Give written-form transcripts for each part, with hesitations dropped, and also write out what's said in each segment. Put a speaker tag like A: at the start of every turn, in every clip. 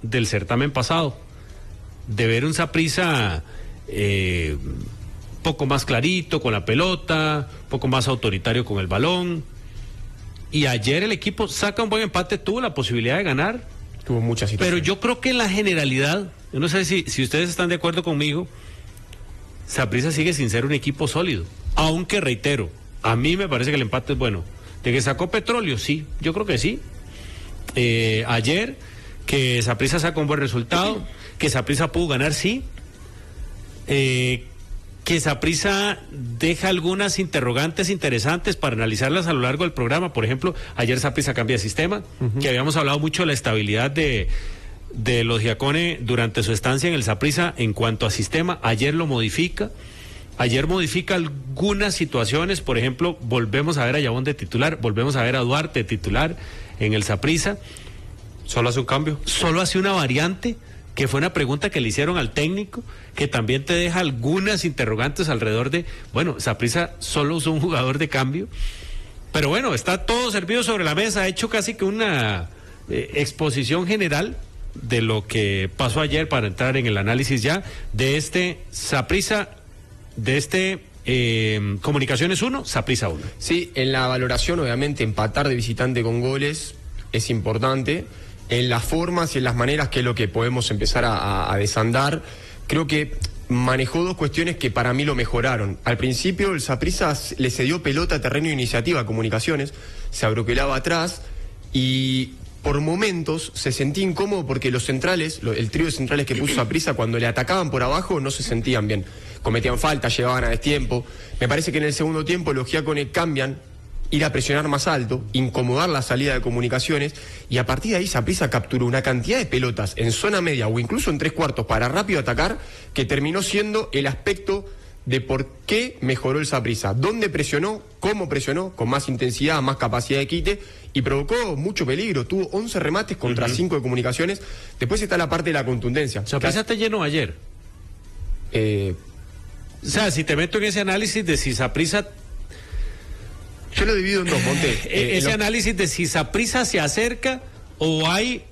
A: del certamen pasado, de ver un Saprissa poco más clarito con la pelota, poco más autoritario con el balón. Y ayer el equipo saca un buen empate, tuvo la posibilidad de ganar.
B: Tuvo muchas situaciones.
A: Pero yo creo que en la generalidad, yo no sé si ustedes están de acuerdo conmigo, Saprissa sigue sin ser un equipo sólido. Aunque reitero, a mí me parece que el empate es bueno. ¿De que sacó Petróleo? Sí, yo creo que sí. Ayer, que Saprissa sacó un buen resultado, que Saprissa pudo ganar, sí. Que Saprissa deja algunas interrogantes interesantes para analizarlas a lo largo del programa. Por ejemplo, ayer Saprissa cambia de sistema, que habíamos hablado mucho de la estabilidad de los Giacone durante su estancia en el Saprissa en cuanto a sistema. Ayer lo modifica. Ayer modifica algunas situaciones, por ejemplo, volvemos a ver a Yabón de titular, volvemos a ver a Duarte de titular en el Saprissa.
B: Solo hace un cambio.
A: Solo hace una variante, que fue una pregunta que le hicieron al técnico, que también te deja algunas interrogantes alrededor de, bueno, Saprissa solo usó un jugador de cambio, pero bueno, está todo servido sobre la mesa, ha hecho casi que una exposición general de lo que pasó ayer para entrar en el análisis ya de este Saprissa, de este Comunicaciones 1, Saprissa 1.
B: Sí, en la valoración obviamente empatar de visitante con goles es importante. En las formas y en las maneras, que es lo que podemos empezar a desandar, creo que manejó dos cuestiones que para mí lo mejoraron. Al principio el Saprissa le cedió pelota, terreno e iniciativa a Comunicaciones, se abroquelaba atrás y por momentos se sentía incómodo porque los centrales, el trío de centrales que puso Saprissa, cuando le atacaban por abajo no se sentían bien. Cometían falta, llevaban a destiempo. Me parece que en el segundo tiempo los Giacone cambian, ir a presionar más alto, incomodar la salida de Comunicaciones, y a partir de ahí Saprissa capturó una cantidad de pelotas en zona media o incluso en tres cuartos para rápido atacar, que terminó siendo el aspecto de por qué mejoró el Saprissa. ¿Dónde presionó? ¿Cómo presionó? Con más intensidad, más capacidad de quite, y provocó mucho peligro. Tuvo 11 remates contra 5 de Comunicaciones. Después está la parte de la contundencia.
A: ¿Saprissa te llenó ayer? O sea, si te meto en ese análisis de si Saprissa...
B: Yo lo divido en dos, Monte.
A: Ese análisis de si Saprissa se acerca o hay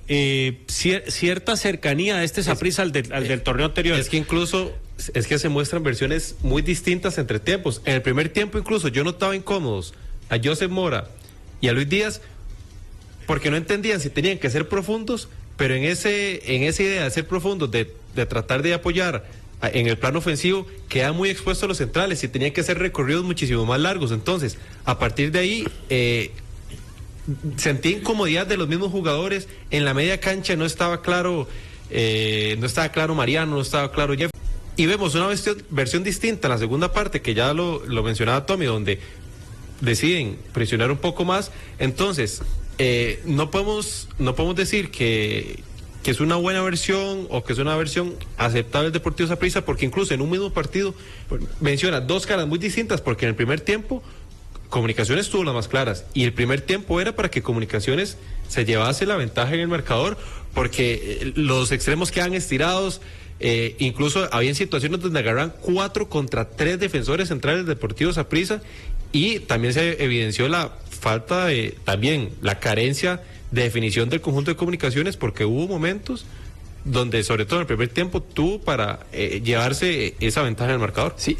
A: cierta cercanía de este Saprissa al del torneo anterior.
C: Es que incluso es que se muestran versiones muy distintas entre tiempos. En el primer tiempo incluso yo notaba incómodos a Joseph Mora y a Luis Díaz porque no entendían si tenían que ser profundos, pero en esa idea de ser profundos, de tratar de apoyar en el plano ofensivo, quedan muy expuestos los centrales y tenían que hacer recorridos muchísimo más largos. Entonces, a partir de ahí, sentí incomodidad de los mismos jugadores. En la media cancha no estaba claro Mariano, no estaba claro Jeff. Y vemos una versión distinta en la segunda parte, que ya lo mencionaba Tommy, donde deciden presionar un poco más. Entonces, no podemos decir que es una buena versión o que es una versión aceptable del Deportivo Saprissa, porque incluso en un mismo partido menciona dos caras muy distintas, porque en el primer tiempo Comunicaciones tuvo las más claras y el primer tiempo era para que Comunicaciones se llevase la ventaja en el marcador, porque los extremos quedan estirados, incluso había situaciones donde agarran 4 contra 3 defensores centrales del Deportivo Saprissa, y también se evidenció la falta de, también la carencia de definición del conjunto de Comunicaciones, porque hubo momentos donde, sobre todo en el primer tiempo, tuvo para llevarse esa ventaja en el marcador.
B: Sí,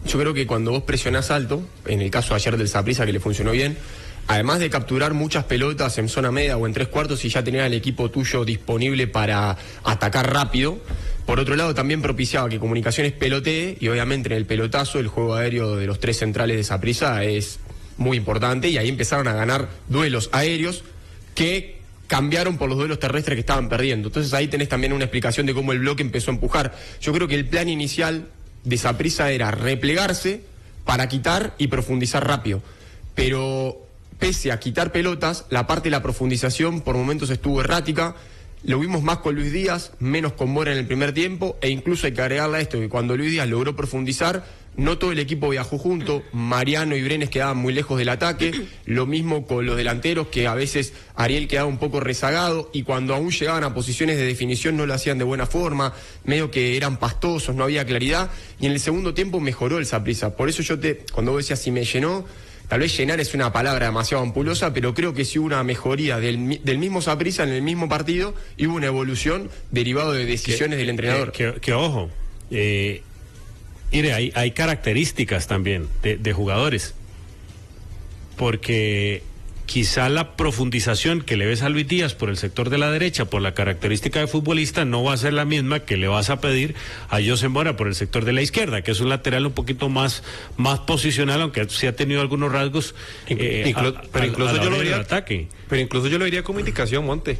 B: yo creo que cuando vos presionás alto, en el caso ayer del Saprissa, que le funcionó bien, además de capturar muchas pelotas en zona media o en tres cuartos, y ya tenías el equipo tuyo disponible para atacar rápido, por otro lado también propiciaba que Comunicaciones pelotee, y obviamente en el pelotazo el juego aéreo de los tres centrales de Saprissa es muy importante, y ahí empezaron a ganar duelos aéreos que cambiaron por los duelos terrestres que estaban perdiendo. Entonces ahí tenés también una explicación de cómo el bloque empezó a empujar. Yo creo que el plan inicial de Saprissa era replegarse para quitar y profundizar rápido, pero pese a quitar pelotas, la parte de la profundización por momentos estuvo errática. Lo vimos más con Luis Díaz, menos con Mora en el primer tiempo, e incluso hay que agregarle a esto que cuando Luis Díaz logró profundizar, no todo el equipo viajó junto. Mariano y Brenes quedaban muy lejos del ataque, lo mismo con los delanteros, que a veces Ariel quedaba un poco rezagado, y cuando aún llegaban a posiciones de definición no lo hacían de buena forma, medio que eran pastosos, no había claridad, y en el segundo tiempo mejoró el Saprissa. Por eso cuando vos decías si me llenó, tal vez llenar es una palabra demasiado ampulosa, pero creo que sí hubo una mejoría del mismo Saprissa en el mismo partido y hubo una evolución derivado de decisiones del entrenador.
A: Que ojo, mire, hay características también de jugadores, porque quizá la profundización que le ves a Luis Díaz por el sector de la derecha, por la característica de futbolista, no va a ser la misma que le vas a pedir a José Mora por el sector de la izquierda, que es un lateral un poquito más posicional, aunque sí ha tenido algunos rasgos
C: pero incluso yo lo vería
A: ataque.
C: Pero incluso yo lo vería como indicación, Monte,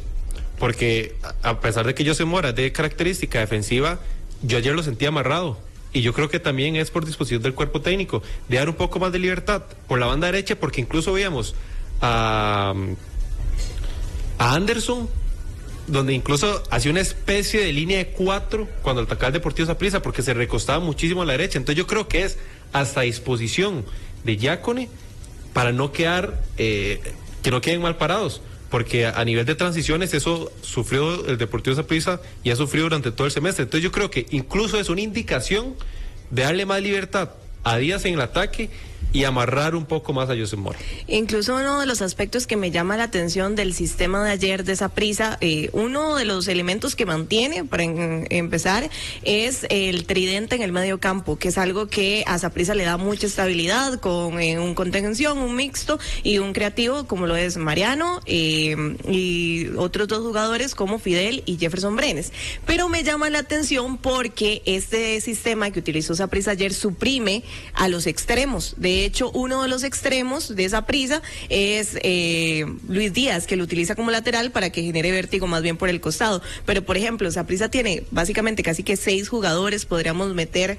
C: porque a pesar de que José Mora es de característica defensiva, yo ayer lo sentía amarrado. Y yo creo que también es por disposición del cuerpo técnico, de dar un poco más de libertad por la banda derecha, porque incluso veíamos a Anderson, donde incluso hacía una especie de línea de 4 cuando atacaba el Deportivo Saprissa, porque se recostaba muchísimo a la derecha. Entonces yo creo que es hasta disposición de Giacone para no quedar, que no queden mal parados, porque a nivel de transiciones eso sufrió el Deportivo Saprissa y ha sufrido durante todo el semestre. Entonces yo creo que incluso es una indicación de darle más libertad a Díaz en el ataque y amarrar un poco más a José Mora.
D: Incluso uno de los aspectos que me llama la atención del sistema de ayer de Saprissa, uno de los elementos que mantiene, para empezar, es el tridente en el medio campo, que es algo que a Saprissa le da mucha estabilidad, con un contención, un mixto y un creativo, como lo es Mariano, y otros dos jugadores como Fidel y Jefferson Brenes. Pero me llama la atención porque este sistema que utilizó Saprissa ayer suprime a los extremos. De hecho, uno de los extremos de Saprissa es Luis Díaz, que lo utiliza como lateral para que genere vértigo más bien por el costado. Pero, por ejemplo, Saprissa tiene básicamente casi que 6 jugadores, podríamos meter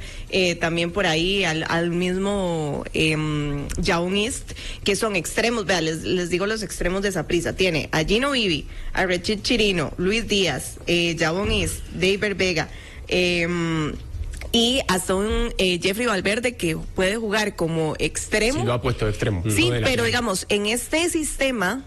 D: también por ahí al mismo Young East, que son extremos. Vea, les digo los extremos de Saprissa. Tiene a Gino Vivi, a Rechid Chirino, Luis Díaz, Young East, David Vega, y hasta un Jeffrey Valverde que puede jugar como extremo.
B: Sí, lo ha puesto de extremo.
D: Sí, pero digamos, en este sistema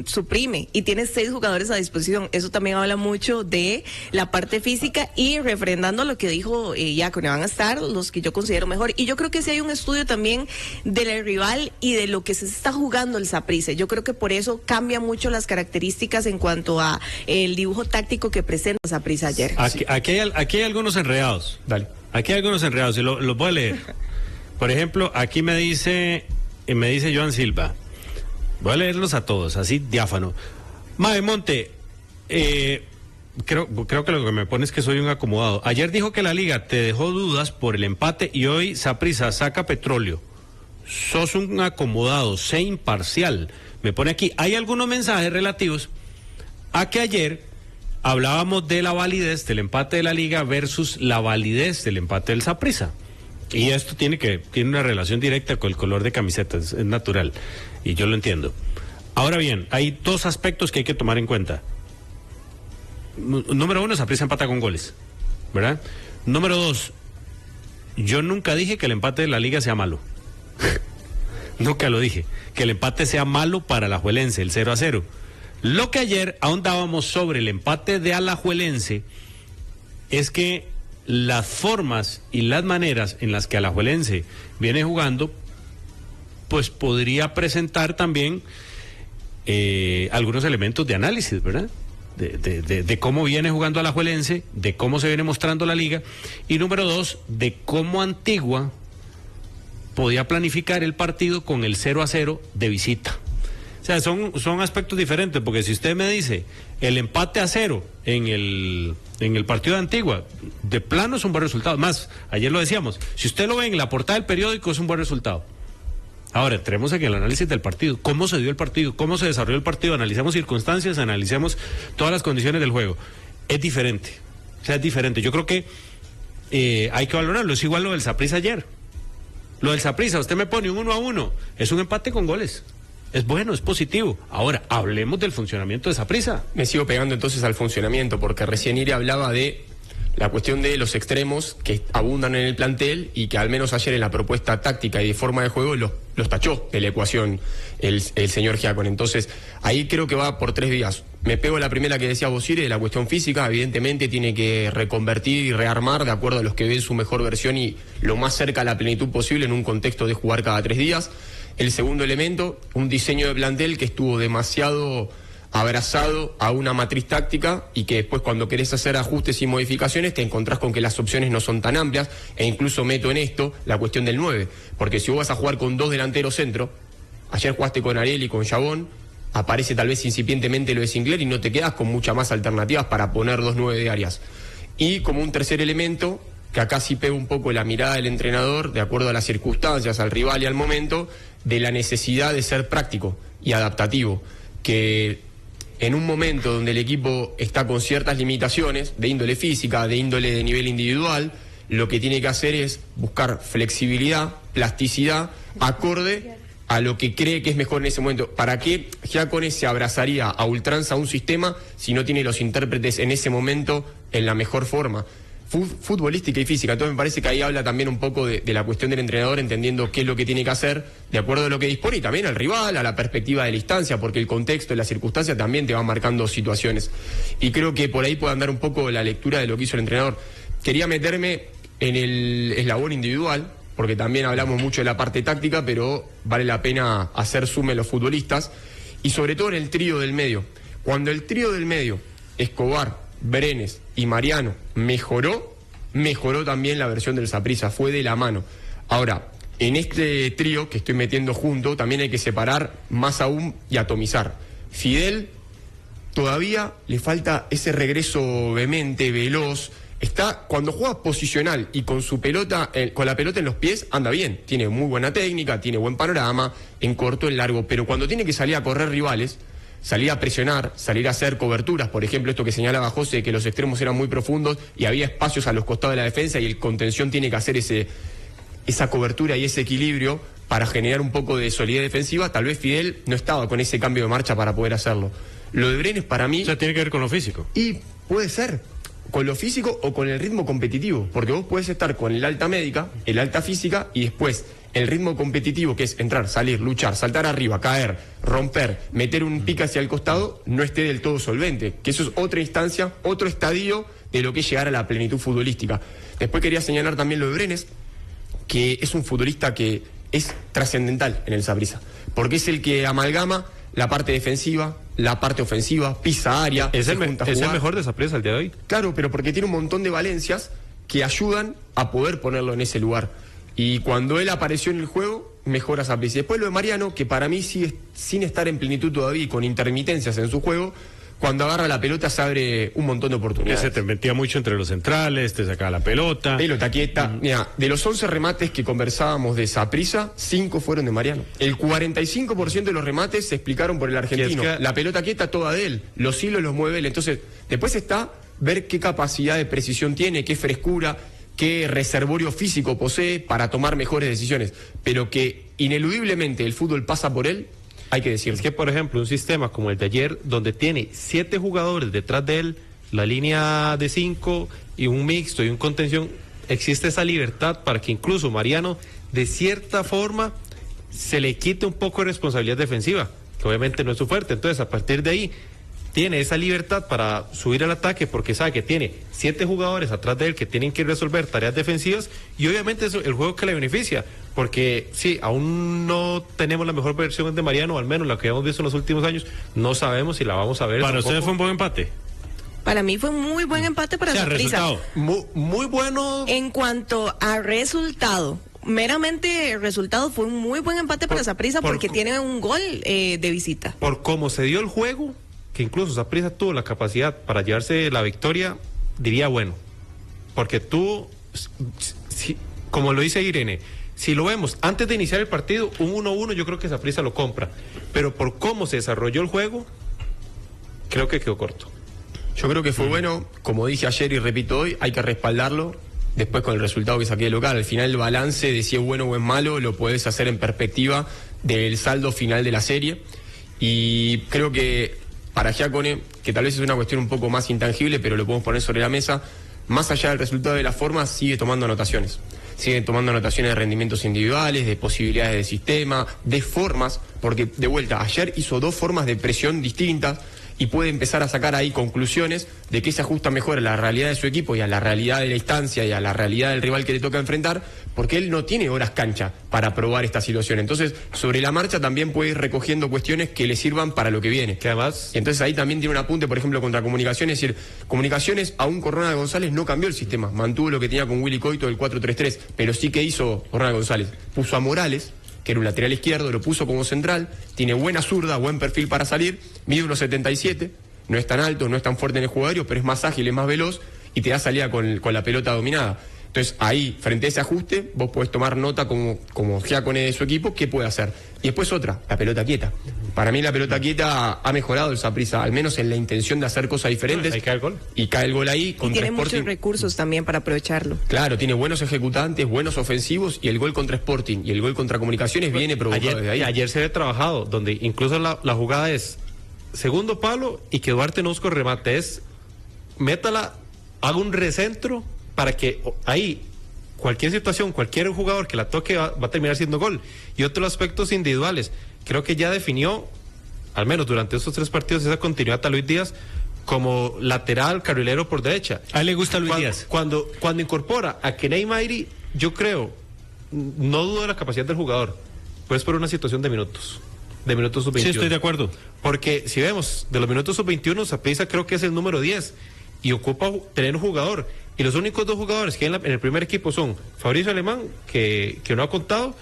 D: suprime y tiene 6 jugadores a disposición. Eso también habla mucho de la parte física y refrendando lo que dijo Giacone, van a estar los que yo considero mejor. Y yo creo que sí hay un estudio también del rival y de lo que se está jugando el Saprissa. Yo creo que por eso cambia mucho las características en cuanto a el dibujo táctico que presenta Saprissa ayer.
A: Aquí hay algunos enredados.
B: Dale.
A: Aquí hay algunos enredados y los voy a leer. Por ejemplo, aquí me dice Joan Silva. Voy a leerlos a todos, así diáfano. Mae Monte, creo que lo que me pone es que soy un acomodado. Ayer dijo que la liga te dejó dudas por el empate y hoy Saprissa saca petróleo. Sos un acomodado, sé imparcial. Me pone aquí, hay algunos mensajes relativos a que ayer hablábamos de la validez del empate de la liga versus la validez del empate del Saprissa. Y esto tiene una relación directa con el color de camisetas, es natural, y yo lo entiendo. Ahora bien, hay 2 aspectos que hay que tomar en cuenta. Número 1, Saprissa empata con goles, ¿verdad? Número 2, yo nunca dije que el empate de la liga sea malo. Nunca lo dije, que el empate sea malo para Alajuelense, el 0-0. Lo que ayer ahondábamos sobre el empate de Alajuelense es que las formas y las maneras en las que Alajuelense viene jugando, pues podría presentar también algunos elementos de análisis, ¿verdad? De cómo viene jugando Alajuelense, de cómo se viene mostrando la liga, y número 2, de cómo Antigua podía planificar el partido con el 0-0 de visita. O sea, son aspectos diferentes, porque si usted me dice el empate a 0 en el partido de Antigua, de plano es un buen resultado. Más, ayer lo decíamos, si usted lo ve en la portada del periódico es un buen resultado. Ahora, entremos en el análisis del partido, cómo se dio el partido, cómo se desarrolló el partido, analicemos circunstancias, analicemos todas las condiciones del juego. Es diferente, o sea, es diferente. Yo creo que hay que valorarlo, es igual lo del Saprissa ayer. Lo del Saprissa, usted me pone un 1-1, es un empate con goles. Es bueno, es positivo. Ahora, hablemos del funcionamiento de Saprissa.
B: Me sigo pegando entonces al funcionamiento, porque recién Iri hablaba de la cuestión de los extremos que abundan en el plantel y que al menos ayer en la propuesta táctica y de forma de juego los tachó de la ecuación el señor Giacone. Entonces, ahí creo que va por 3 vías. Me pego la primera que decía Bosire de la cuestión física. Evidentemente tiene que reconvertir y rearmar de acuerdo a los que ven su mejor versión y lo más cerca a la plenitud posible en un contexto de jugar cada 3 días. El segundo elemento, un diseño de plantel que estuvo demasiado abrazado a una matriz táctica y que después cuando querés hacer ajustes y modificaciones te encontrás con que las opciones no son tan amplias, e incluso meto en esto la cuestión del 9, porque si vos vas a jugar con 2 delanteros centro, ayer jugaste con Ariel y con Chabón, aparece tal vez incipientemente lo de Sinclair y no te quedas con muchas más alternativas para poner 2 9 de Arias. Y como un tercer elemento, que acá sí pega un poco la mirada del entrenador, de acuerdo a las circunstancias, al rival y al momento, de la necesidad de ser práctico y adaptativo, que en un momento donde el equipo está con ciertas limitaciones de índole física, de índole de nivel individual, lo que tiene que hacer es buscar flexibilidad, plasticidad, acorde a lo que cree que es mejor en ese momento. ¿Para qué Giacone se abrazaría a ultranza a un sistema si no tiene los intérpretes en ese momento en la mejor forma? Futbolística y física. Entonces me parece que ahí habla también un poco de la cuestión del entrenador, entendiendo qué es lo que tiene que hacer de acuerdo a lo que dispone y también al rival, a la perspectiva de la instancia, porque el contexto y la circunstancia también te van marcando situaciones. Y creo que por ahí puede andar un poco la lectura de lo que hizo el entrenador. Quería meterme en el eslabón individual, porque también hablamos mucho de la parte táctica, pero vale la pena hacer sume los futbolistas, y sobre todo en el trío del medio. Cuando el trío del medio, Escobar, Brenes y Mariano, mejoró también la versión del Saprissa, fue de la mano. Ahora, en este trío que estoy metiendo junto, también hay que separar más aún y atomizar. Fidel todavía le falta ese regreso vehemente, veloz. Está, cuando juega posicional y con su pelota, con la pelota en los pies, anda bien. Tiene muy buena técnica, tiene buen panorama, en corto, en largo. Pero cuando tiene que salir a correr rivales, salir a presionar, salir a hacer coberturas, por ejemplo, esto que señalaba José, que los extremos eran muy profundos y había espacios a los costados de la defensa y el contención tiene que hacer esa cobertura y ese equilibrio para generar un poco de solidez defensiva. Tal vez Fidel no estaba con ese cambio de marcha para poder hacerlo. Lo de Brenes para mí...
A: O sea, tiene que ver con lo físico.
B: Y puede ser con lo físico o con el ritmo competitivo, porque vos podés estar con el alta médica, el alta física y después el ritmo competitivo, que es entrar, salir, luchar, saltar arriba, caer, romper, meter un pique hacia el costado, no esté del todo solvente, que eso es otra instancia, otro estadio de lo que es llegar a la plenitud futbolística. Después quería señalar también lo de Brenes, que es un futbolista que es trascendental en el Saprissa, porque es el que amalgama la parte defensiva, la parte ofensiva, pisa área.
C: Es el mejor de Saprissa al día de hoy.
B: Claro, pero porque tiene un montón de valencias que ayudan a poder ponerlo en ese lugar. Y cuando él apareció en el juego, mejora Saprissa. Después lo de Mariano, que para mí sigue sin estar en plenitud todavía y con intermitencias en su juego, cuando agarra la pelota se abre un montón de oportunidades.
A: Se te metía mucho entre los centrales, te sacaba la pelota.
B: Pelota quieta. Mira, de los 11 remates que conversábamos de Saprissa, 5 fueron de Mariano. El 45% de los remates se explicaron por el argentino. La pelota quieta toda de él. Los hilos los mueve él. Entonces, después está ver qué capacidad de precisión tiene, qué frescura, qué reservorio físico posee para tomar mejores decisiones. Pero que ineludiblemente el fútbol pasa por él, hay que decirlo.
C: Es que, por ejemplo, un sistema como el de ayer, donde tiene 7 jugadores detrás de él, la línea de 5 y un mixto y un contención, existe esa libertad para que incluso Mariano, de cierta forma, se le quite un poco de responsabilidad defensiva, que obviamente no es su fuerte. Entonces, a partir de ahí, tiene esa libertad para subir al ataque porque sabe que tiene 7 jugadores atrás de él que tienen que resolver tareas defensivas y obviamente es el juego que le beneficia, porque sí, aún no tenemos la mejor versión de Mariano, o al menos la que hemos visto en los últimos años, no sabemos si la vamos a ver.
A: ¿Para ustedes fue un buen empate?
D: Para mí fue un muy buen empate para Saprissa.
C: Muy bueno.
D: En cuanto a resultado, meramente resultado, fue un muy buen empate para Saprissa porque tiene un gol de visita.
C: Por cómo se dio el juego, que incluso Saprissa tuvo la capacidad para llevarse la victoria, diría bueno, porque tú, como lo dice Irene, si lo vemos antes de iniciar el partido, un 1-1 yo creo que Saprissa lo compra, pero por cómo se desarrolló el juego, creo que quedó corto.
B: Yo creo que fue bueno, como dije ayer y repito hoy, hay que respaldarlo después con el resultado que saqué de local. Al final el balance de si es bueno o es malo lo puedes hacer en perspectiva del saldo final de la serie, y creo que para Giacone, que tal vez es una cuestión un poco más intangible, pero lo podemos poner sobre la mesa, más allá del resultado de la forma, sigue tomando anotaciones. Sigue tomando anotaciones de rendimientos individuales, de posibilidades de sistema, de formas, porque de vuelta, ayer hizo 2 formas de presión distintas y puede empezar a sacar ahí conclusiones de qué se ajusta mejor a la realidad de su equipo y a la realidad de la instancia y a la realidad del rival que le toca enfrentar, porque él no tiene horas cancha para probar esta situación. Entonces, sobre la marcha también puede ir recogiendo cuestiones que le sirvan para lo que viene.
C: Que además...
B: Y entonces ahí también tiene un apunte, por ejemplo, contra Comunicaciones, es decir, Comunicaciones, aún con Ronald González, no cambió el sistema, mantuvo lo que tenía con Willy Coito del 4-3-3, pero sí que hizo Ronald González, puso a Morales, que era un lateral izquierdo, lo puso como central, tiene buena zurda, buen perfil para salir, mide 1,77, no es tan alto, no es tan fuerte en el juego aéreo, pero es más ágil, es más veloz y te da salida con la pelota dominada. Entonces ahí, frente a ese ajuste, vos podés tomar nota como Giacone de su equipo, qué puede hacer. Y después otra, la pelota quieta. Para mí la pelota quieta ha mejorado el Saprissa, al menos en la intención de hacer cosas diferentes.
C: Ahí cae el gol.
B: Y cae el gol ahí.
D: Y
B: Contra
D: tiene
B: Sporting.
D: muchos recursos también para aprovecharlo.
B: Claro, tiene buenos ejecutantes, buenos ofensivos, y el gol contra Sporting y el gol contra Comunicaciones viene provocado desde ahí.
C: Ayer se ve trabajado, donde incluso la jugada es segundo palo y que Duarte no busca remate, es métala, haga un recentro para que ahí cualquier situación, cualquier jugador que la toque va a terminar siendo gol. Y otros aspectos individuales, creo que ya definió, al menos durante estos 3 partidos, esa continuidad a Luis Díaz como lateral, carrilero por derecha.
A: ¿A él le gusta Luis Díaz?
C: Cuando incorpora a Keney Mairi, yo creo, no dudo de la capacidad del jugador, pues por una situación de minutos sub-21.
A: Sí, estoy de acuerdo.
C: Porque si vemos, de los minutos sub-21, Saprissa creo que es el número 10 y ocupa tener un jugador. Y los únicos 2 jugadores que hay en el primer equipo son Fabricio Alemán, que no ha contado,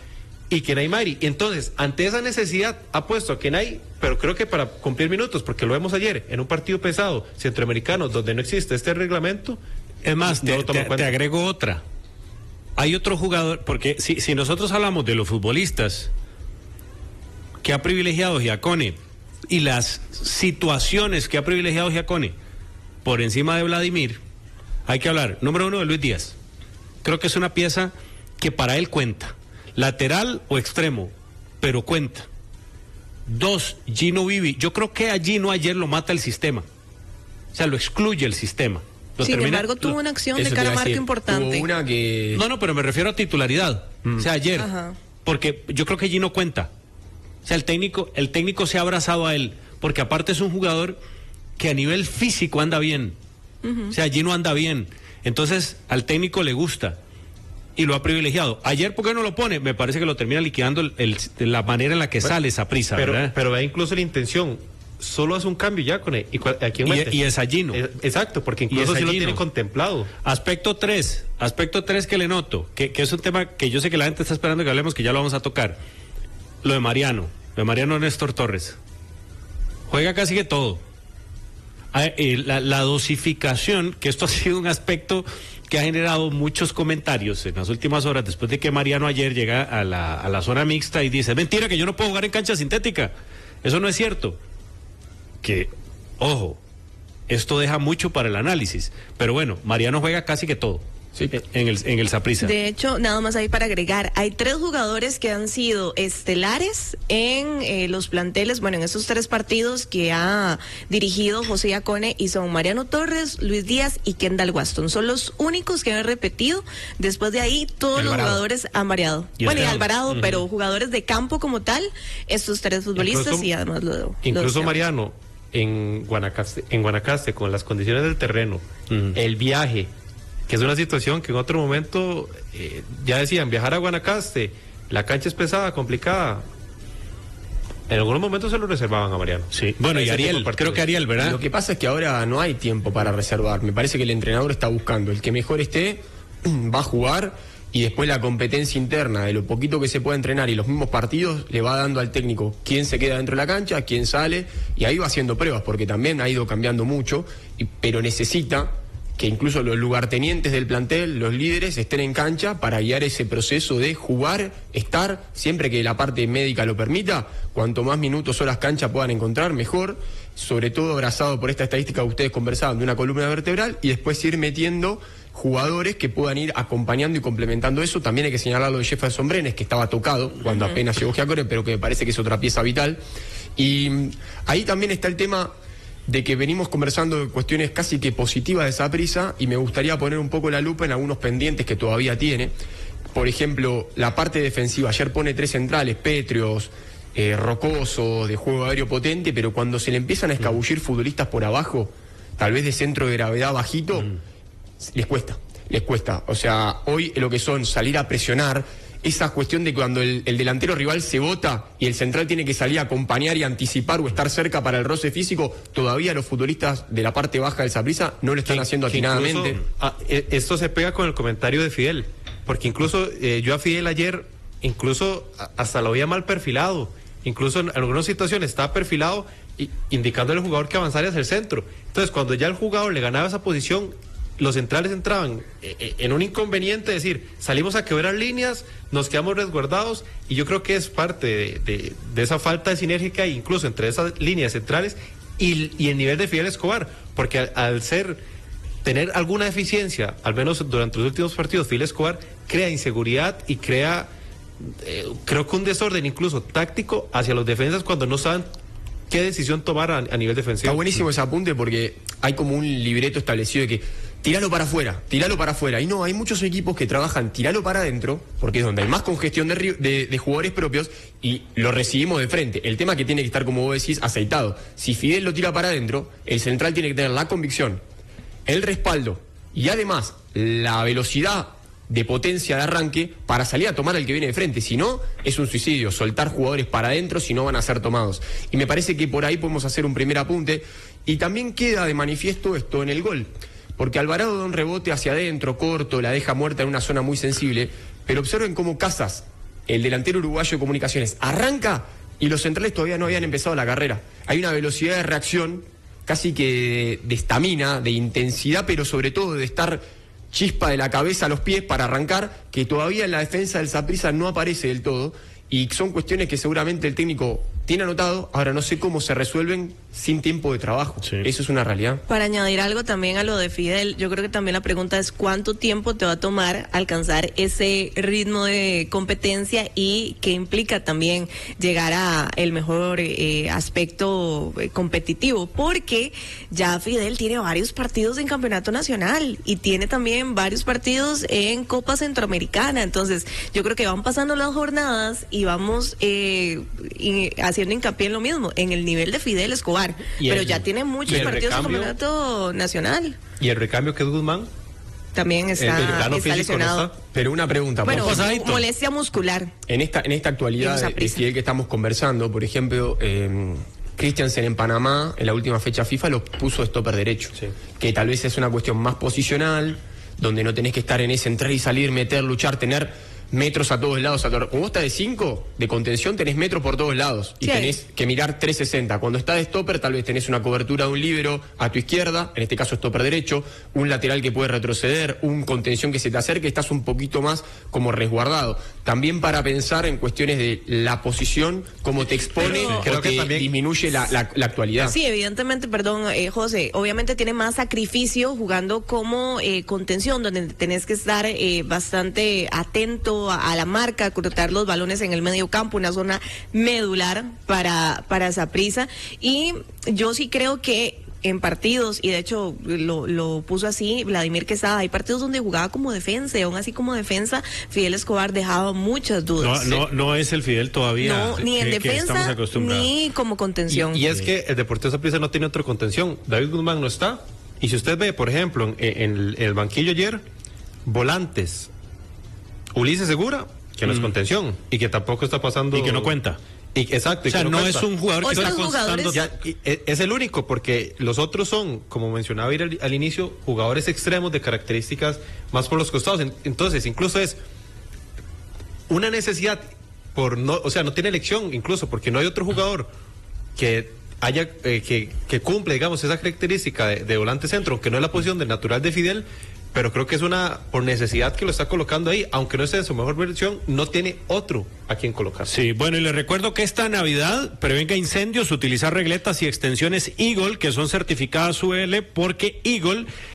C: y Keney Mairi. Y entonces, ante esa necesidad, ha puesto a Keney, pero creo que para cumplir minutos, porque lo vemos ayer, en un partido pesado, centroamericano, donde no existe este reglamento.
A: Es más,
C: no lo tomo en cuenta.
A: te agrego otra. Hay otro jugador, porque si nosotros hablamos de los futbolistas que ha privilegiado Giacone y las situaciones que ha privilegiado Giacone por encima de Vladimir, hay que hablar, número 1, de Luis Díaz. Creo que es una pieza que para él cuenta. Lateral o extremo, pero cuenta. 2, Gino Vivi. Yo creo que a Gino ayer lo mata el sistema. O sea, lo excluye el sistema.
D: Sin embargo, tuvo una acción de cara a marco importante.
B: Tuvo una que...
A: No, pero me refiero a titularidad. O sea, ayer. Ajá. Porque yo creo que Gino cuenta. O sea, el técnico se ha abrazado a él. Porque aparte es un jugador que a nivel físico anda bien. O sea, Gino anda bien. Entonces, al técnico le gusta. Y lo ha privilegiado. Ayer, ¿por qué no lo pone? Me parece que lo termina liquidando la manera en la que sale Saprissa, ¿verdad?
C: Pero ve incluso la intención. Solo hace un cambio ya con él. ¿A quién mete?
A: Y es a Gino.
C: Exacto, porque incluso sí lo tiene contemplado.
A: Aspecto 3 que le noto, que es un tema que yo sé que la gente está esperando que hablemos, que ya lo vamos a tocar. Lo de Mariano Néstor Torres. Juega casi que todo. La dosificación, que esto ha sido un aspecto que ha generado muchos comentarios en las últimas horas, después de que Mariano ayer llega a la zona mixta y dice, mentira, que yo no puedo jugar en cancha sintética. Eso no es cierto. Que, ojo, esto deja mucho para el análisis, pero bueno, Mariano juega casi que todo. Sí. En el Saprissa.
D: De hecho, nada más ahí para agregar, hay 3 jugadores que han sido estelares en los planteles, bueno, en esos 3 partidos que ha dirigido José Giacone, y son Mariano Torres, Luis Díaz y Kendall Waston. Son los únicos que han repetido. Después de ahí, todos los jugadores han variado. Y Alvarado, pero jugadores de campo como tal, estos 3 futbolistas, incluso, y además
C: incluso Mariano en Guanacaste, con las condiciones del terreno, el viaje, que es una situación que en otro momento ya decían, viajar a Guanacaste, la cancha es pesada, complicada. En algunos momentos se lo reservaban a Mariano.
A: Sí. Bueno, y Ariel, creo que Ariel, ¿verdad?
B: Lo que pasa es que ahora no hay tiempo para reservar. Me parece que el entrenador está buscando el que mejor esté, va a jugar, y después la competencia interna de lo poquito que se pueda entrenar y los mismos partidos le va dando al técnico quién se queda dentro de la cancha, quién sale, y ahí va haciendo pruebas, porque también ha ido cambiando mucho, pero necesita que incluso los lugartenientes del plantel, los líderes, estén en cancha para guiar ese proceso de jugar, estar, siempre que la parte médica lo permita. Cuanto más minutos, horas cancha puedan encontrar, mejor, sobre todo abrazado por esta estadística que ustedes conversaban de una columna vertebral, y después ir metiendo jugadores que puedan ir acompañando y complementando eso. También hay que señalar lo de Jefferson Brenes, que estaba tocado cuando apenas llegó Giacone, pero que me parece que es otra pieza vital. Y ahí también está el tema de que venimos conversando de cuestiones casi que positivas de Saprissa, y me gustaría poner un poco la lupa en algunos pendientes que todavía tiene. Por ejemplo, la parte defensiva. Ayer pone 3 centrales, Petrios, rocoso, de juego aéreo potente, pero cuando se le empiezan a escabullir futbolistas por abajo, tal vez de centro de gravedad bajito, les cuesta. O sea, hoy lo que son salir a presionar, esa cuestión de cuando el delantero rival se bota y el central tiene que salir a acompañar y anticipar o estar cerca para el roce físico, todavía los futbolistas de la parte baja del Saprissa no lo están haciendo atinadamente.
C: Esto se pega con el comentario de Fidel, porque incluso yo a Fidel ayer, incluso hasta lo había mal perfilado, incluso en algunas situaciones estaba perfilado indicándole al jugador que avanzara hacia el centro. Entonces, cuando ya el jugador le ganaba esa posición, los centrales entraban en un inconveniente, es decir, salimos a quebrar líneas, nos quedamos resguardados, y yo creo que es parte de esa falta de sinergia que hay incluso entre esas líneas centrales y el nivel de Fidel Escobar, porque al tener alguna deficiencia, al menos durante los últimos partidos, Fidel Escobar crea inseguridad y crea, creo que un desorden incluso táctico hacia los defensas cuando no saben qué decisión tomar a nivel defensivo.
B: Está buenísimo ese apunte porque hay como un libreto establecido de que tiralo para afuera. Y no, hay muchos equipos que trabajan tiralo para adentro, porque es donde hay más congestión de jugadores propios y lo recibimos de frente. El tema que tiene que estar, como vos decís, aceitado. Si Fidel lo tira para adentro, el central tiene que tener la convicción, el respaldo y además la velocidad de potencia de arranque para salir a tomar al que viene de frente. Si no, es un suicidio soltar jugadores para adentro si no van a ser tomados. Y me parece que por ahí podemos hacer un primer apunte. Y también queda de manifiesto esto en el gol, porque Alvarado da un rebote hacia adentro, corto, la deja muerta en una zona muy sensible, pero observen cómo Casas, el delantero uruguayo de Comunicaciones, arranca y los centrales todavía no habían empezado la carrera. Hay una velocidad de reacción, casi que de estamina, de intensidad, pero sobre todo de estar chispa de la cabeza a los pies para arrancar, que todavía en la defensa del Saprissa no aparece del todo, y son cuestiones que seguramente el técnico tiene anotado, ahora no sé cómo se resuelven sin tiempo de trabajo. Sí. Eso es una realidad.
D: Para añadir algo también a lo de Fidel, yo creo que también la pregunta es cuánto tiempo te va a tomar alcanzar ese ritmo de competencia y qué implica también llegar a el mejor aspecto competitivo, porque ya Fidel tiene varios partidos en campeonato nacional y tiene también varios partidos en Copa Centroamericana. Entonces yo creo que van pasando las jornadas y vamos haciendo hincapié en lo mismo, en el nivel de Fidel Escobar, pero ya tiene muchos partidos en campeonato nacional.
C: ¿Y el recambio que es Guzmán?
D: También está lesionado.
B: No está. Pero una pregunta,
D: bueno, molestia muscular.
B: En esta actualidad de Fidel que estamos conversando, por ejemplo, Christiansen en Panamá, en la última fecha FIFA, lo puso stopper derecho, sí, que tal vez es una cuestión más posicional, donde no tenés que estar en ese entrar y salir, meter, luchar, tener metros a todos lados. Como vos estás de 5, de contención, tenés metros por todos lados. Y tenés que mirar 360. Cuando estás de stopper, tal vez tenés una cobertura de un líbero a tu izquierda, en este caso stopper derecho, un lateral que puede retroceder, un contención que se te acerque, estás un poquito más como resguardado. También para pensar en cuestiones de la posición, cómo te expone, creo que también disminuye la actualidad.
D: Sí, evidentemente, perdón, José, obviamente tiene más sacrificio jugando como contención, donde tenés que estar bastante atento a la marca, cortar los balones en el medio campo, una zona medular para Saprissa. Y yo sí creo que en partidos, y de hecho lo puso así Vladimir Quesada, hay partidos donde jugaba como defensa, y aún así como defensa Fidel Escobar dejaba muchas dudas.
A: No es el Fidel todavía.
D: No, ni en defensa ni como contención.
C: Y es que el Deportivo Saprissa no tiene otra contención. David Guzmán no está. Y si usted ve, por ejemplo, en el banquillo ayer, volantes, Ulises Segura, que no es contención y que tampoco está pasando.
A: Y que no cuenta.
C: Exacto.
A: O sea, no es un jugador que está constando.
C: Es el único, porque los otros son, como mencionaba al inicio, jugadores extremos de características más por los costados. Entonces, incluso es una necesidad no tiene elección, incluso porque no hay otro jugador que haya que cumple, digamos, esa característica de volante centro, aunque no es la posición del natural de Fidel. Pero creo que es por necesidad que lo está colocando ahí, aunque no esté en su mejor versión, no tiene otro a quien colocar.
A: Sí, bueno, y les recuerdo que esta Navidad prevenga incendios, utilizar regletas y extensiones Eagle, que son certificadas UL, porque Eagle